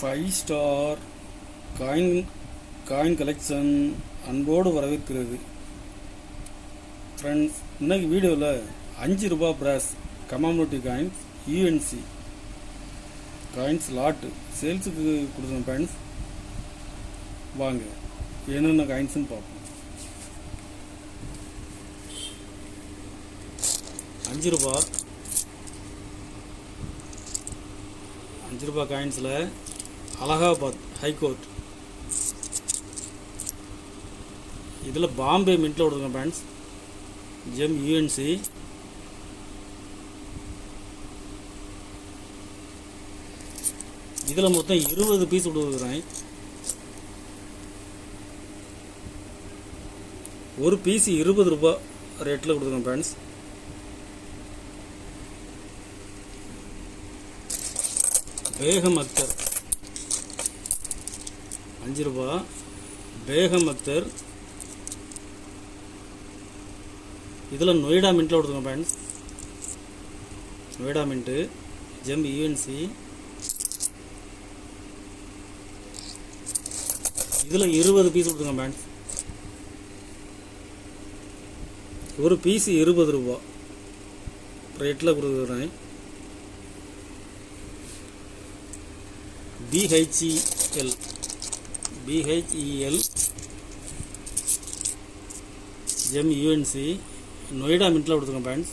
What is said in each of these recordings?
5 star coin collection அன்போடு வரவேற்கிறது. Friends, இன்னைக்கு வீடியோவில் 5 ரூபா பிராஸ் கமாமோட்டிவ் காயின்ஸ் யூஎன்சி காயின்ஸ் லாட்டு சேல்ஸுக்கு கொடுத்துருங்க. ஃப்ரெண்ட்ஸ், வாங்க என்னென்ன காயின்ஸ்னு பார்ப்போம். 5 ரூபா காயின்ஸில் அலகாபாத் ஹைகோர்ட், இதில் பாம்பே மின்ட்டில் விடுங்க ஃப்ரெண்ட்ஸ், ஜெம் யூஎன்சி, இதில் மொத்தம் 20 பீஸ் விடுக்கிறேன். ஒரு பீஸ் 20 ரூபா ரேட்டில் கொடுக்குறேன் ஃப்ரெண்ட்ஸ். பேகம் அக்தர் 5 ரூபா, பேகம் அக்தர், இதில் நொய்டா மின்ட்டில் கொடுத்துருங்க friends, Noida mint, gem UNC, இதில் 20 பீஸ் கொடுத்துருங்க ஃப்ரெண்ட்ஸ். ஒரு பீஸ் 20 ரூபா ரேட்டில் கொடுக்குறேன். பிஹெச்இஎல் ஜெம் யூஎன்சி, நொய்டா மின்ட்டில் கொடுத்துருங்க ஃப்ரெண்ட்ஸ்.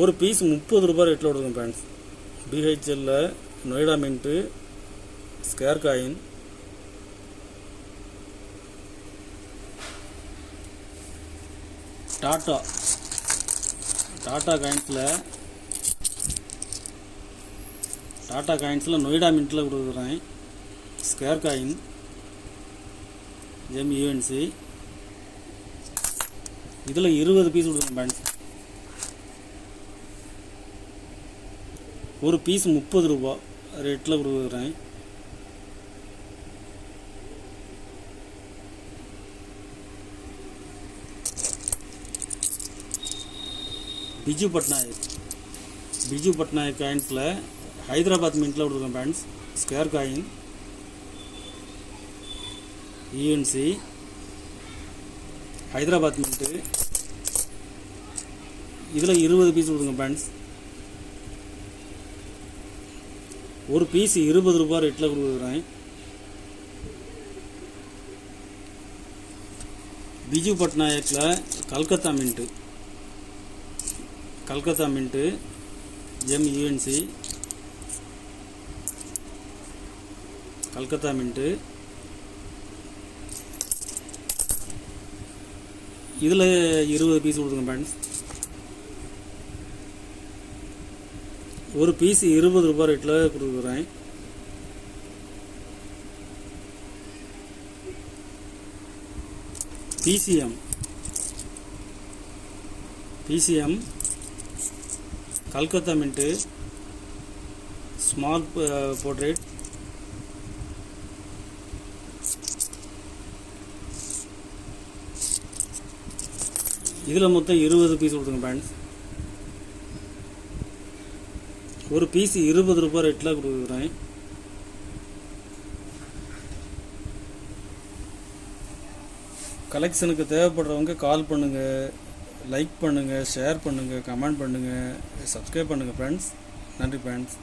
ஒரு பீஸ் 30 ரூபா ரேட்டில் கொடுத்துருங்க ஃப்ரெண்ட்ஸ். பிஹெச்எல்ல Noida mint, square coin, Tata காயின்ஸில் நொய்டா மின்ட்டில் கொடுக்குறேன். ஸ்கேர் காயின், ஜெம் யூஎன்சி, இதில் 20 பீஸ் கொடுக்குறேன் ஃப்ரெண்ட்ஸ். ஒரு பீஸ் 30 ரூபா ரேட்டில் கொடுக்குறேன். பிஜு பட்நாயக் காயின்ஸில் ஹைதராபாத் மின்ட்டில் கொடுக்குறேன் friends. Square coin, UNC, Hyderabad mint, இதில் 20 பீஸ் கொடுங்க ஃப்ரெண்ட்ஸ். ஒரு பீஸ் 20 ரூபா ரேட்டில் கொடுக்குறேன். பிஜு பட்நாயக்கில் Calcutta mint, gem UNC, Calcutta mint, இதில் 20 பீஸ் கொடுத்துங்க ஃப்ரெண்ட்ஸ். ஒரு பீஸ் 20 ரூபா ரேட்டில் கொடுக்குறேன். PCM Calcutta mint, small portrait, இதில் மொத்தம் 20 பீஸ் கொடுத்துங்க ஃப்ரெண்ட்ஸ். ஒரு பீஸ் 20 ரூபா ரேட்டில் கொடுக்குறேன். கலெக்ஷனுக்கு தேவைப்படுறவங்க கால் பண்ணுங்கள், லைக் பண்ணுங்கள், ஷேர் பண்ணுங்கள், கமெண்ட் பண்ணுங்கள், சப்ஸ்கிரைப் பண்ணுங்கள் ஃப்ரெண்ட்ஸ். நன்றி ஃப்ரெண்ட்ஸ்.